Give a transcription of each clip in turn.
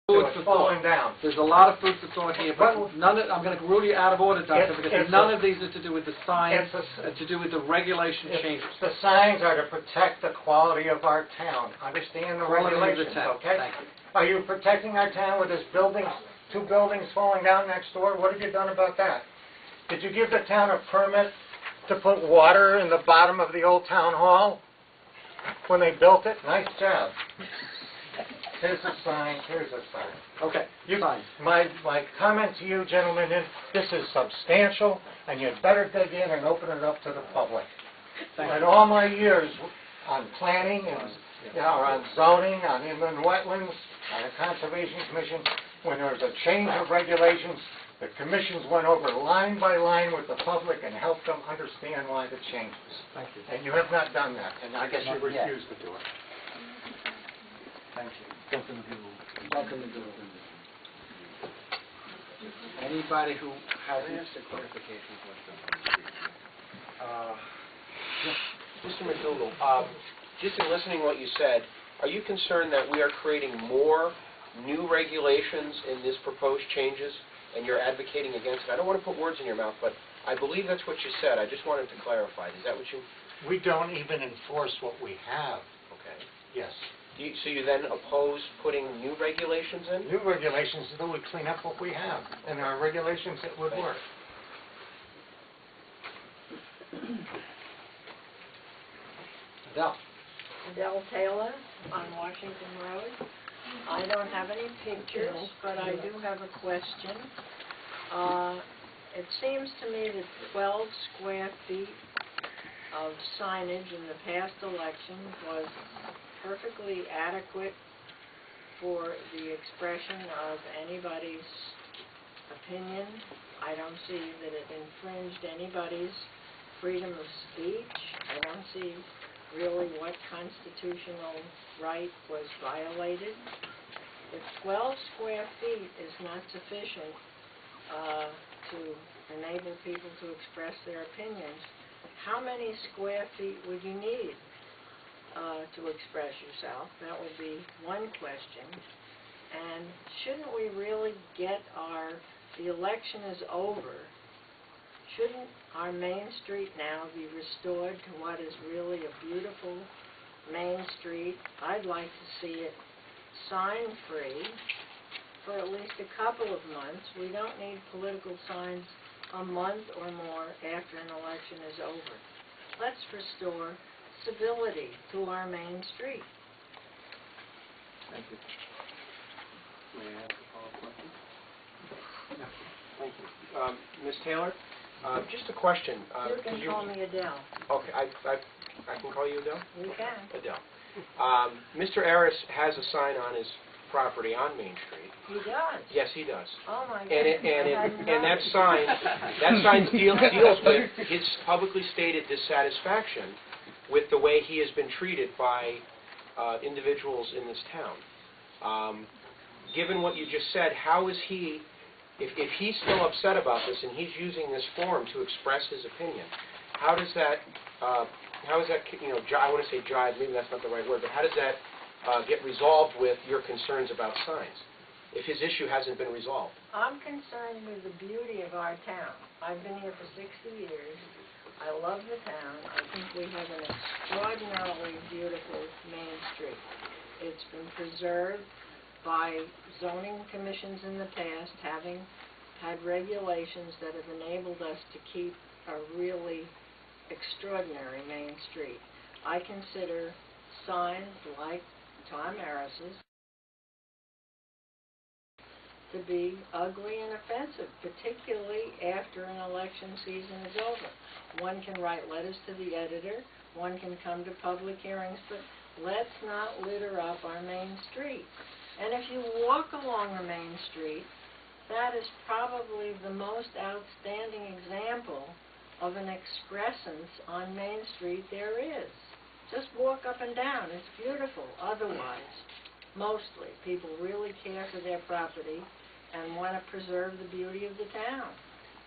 food for falling thought. down. There's a lot of food for thought here, but none of, I'm going to rule you out of order, Doctor, because none of these are to do with the signs, to do with the regulation changes. The signs are to protect the quality of our town. Understand the regulations, okay? Thank you. Are you protecting our town with this building, 2 buildings falling down next door? What have you done about that? Did you give the town a permit to put water in the bottom of the old town hall when they built it? Nice job. Here's a sign, here's a sign. Okay, fine. My comment to you, gentlemen, is this is substantial, and you'd better dig in and open it up to the public. In all my years on planning and on zoning, on inland wetlands, on the Conservation Commission, when there was a change of regulations, the commissions went over line by line with the public and helped them understand why the changes. Thank you. And you have not done that, and I guess you refuse to do it. Thank you. Welcome to do it. Anybody who has a clarification question? Mr. McDougall, just in listening to what you said, are you concerned that we are creating more new regulations in this proposed changes, and you're advocating against it? I don't want to put words in your mouth, but I believe that's what you said. I just wanted to clarify. Is that what you... We don't even enforce what we have. Okay. Yes. So you then oppose putting new regulations in? New regulations, so we clean up what we have, and there are regulations that would work. Adele Taylor on Washington Road. I don't have any pictures, but I do have a question. It seems to me that 12 square feet of signage in the past election was perfectly adequate for the expression of anybody's opinion. I don't see that it infringed anybody's freedom of speech. I don't see really what constitutional right was violated. If 12 square feet is not sufficient to enable people to express their opinions, how many square feet would you need to express yourself? That would be one question. And shouldn't we really get the election is over, shouldn't our Main Street now be restored to what is really a beautiful Main Street? I'd like to see it sign-free for at least a couple of months. We don't need political signs a month or more after an election is over. Let's restore civility to our Main Street. Thank you. May I ask a follow-up question? No. Thank you. Ms. Taylor, just a question. You can call me Adele. Okay, I can call you Adele? You can. Adele. Mr. Aris has a sign on his property on Main Street. He does? Yes, he does. Oh, my goodness. And that sign deals with his publicly stated dissatisfaction with the way he has been treated by individuals in this town. Given what you just said, how is he, if he's still upset about this and he's using this forum to express his opinion, how does that, you know, I want to say jive, maybe that's not the right word, but how does that get resolved with your concerns about signs, if his issue hasn't been resolved? I'm concerned with the beauty of our town. I've been here for 60 years. I love the town. I think we have an extraordinarily beautiful Main Street. It's been preserved by zoning commissions in the past, having had regulations that have enabled us to keep a really extraordinary Main Street. I consider signs like Tom Aris's to be ugly and offensive, particularly after an election season is over. One can write letters to the editor, one can come to public hearings, but let's not litter up our Main Street. And if you walk along the Main Street, that is probably the most outstanding example of an excrescence on Main Street there is. Just walk up and down. It's beautiful. Otherwise, mostly, people really care for their property and want to preserve the beauty of the town.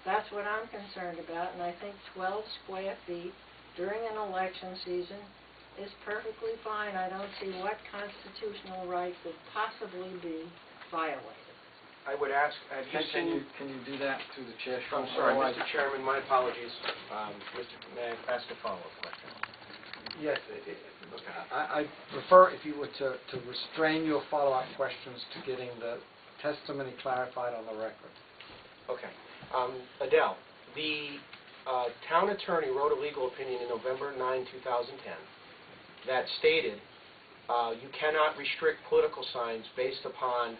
That's what I'm concerned about, and I think 12 square feet during an election season is perfectly fine. I don't see what constitutional right could possibly be violated. I would ask, have you seen... Can you do that through the chair? I'm sorry, Mr. Chairman, my apologies. May I ask a follow-up question? Yes. I prefer if you were to restrain your follow-up questions to getting the testimony clarified on the record. Okay. Adele, the town attorney wrote a legal opinion in November 9, 2010 that stated you cannot restrict political signs based upon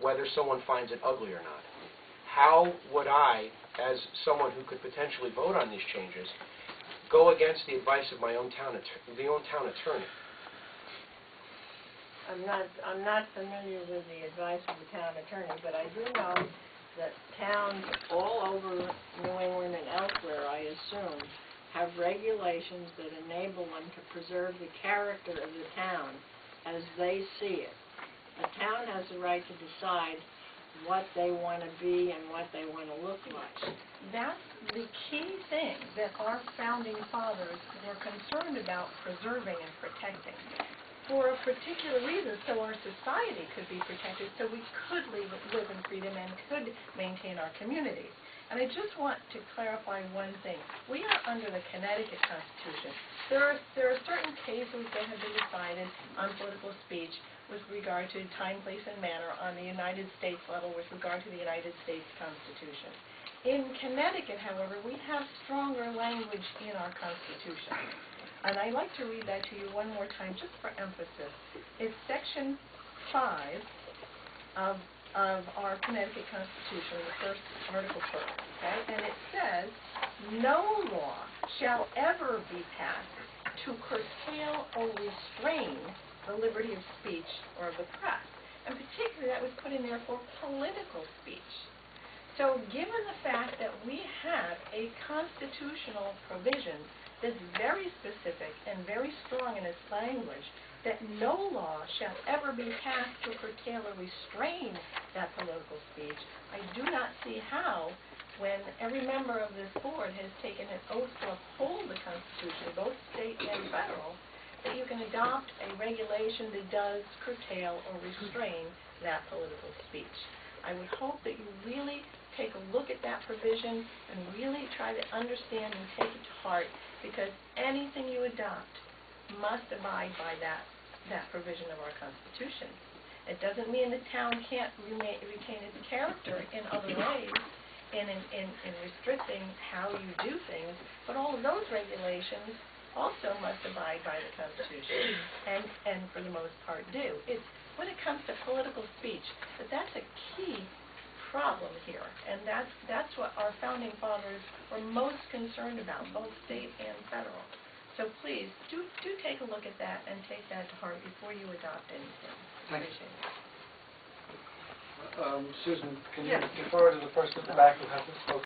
whether someone finds it ugly or not. How would I, as someone who could potentially vote on these changes, go against the advice of my own town attorney? I'm not familiar with the advice of the town attorney, but I do know that towns all over New England and elsewhere, I assume, have regulations that enable them to preserve the character of the town as they see it. The town has the right to decide what they want to be and what they want to look like. That's the key thing that our founding fathers were concerned about preserving and protecting for a particular reason, so our society could be protected, so we could live in freedom and could maintain our communities. And I just want to clarify one thing. We are under the Connecticut Constitution. There are certain cases that have been decided on political speech with regard to time, place, and manner on the United States level with regard to the United States Constitution. In Connecticut, however, we have stronger language in our Constitution. And I'd like to read that to you one more time just for emphasis. It's Section 5 of our Connecticut Constitution, the first article first, okay? And it says, no law shall ever be passed to curtail or restrain the liberty of speech or of the press. And particularly that was put in there for political speech. So given the fact that we have a constitutional provision that's very specific and very strong in its language, that no law shall ever be passed to curtail or restrain that political speech, I do not see how, when every member of this board has taken an oath to uphold the Constitution, both state and federal, that you can adopt a regulation that does curtail or restrain that political speech. I would hope that you really take a look at that provision and really try to understand and take it to heart, because anything you adopt must abide by that provision of our Constitution. It doesn't mean the town can't retain its character in other ways, in restricting how you do things, but all of those regulations also must abide by the Constitution, and for the most part do. It's when it comes to political speech, that's a key problem here, and that's what our founding fathers were most concerned about, both state and federal. So please, do take a look at that and take that to heart before you adopt anything. Thank you. Appreciate it. Susan, can you defer to the person at the back who hasn't spoken?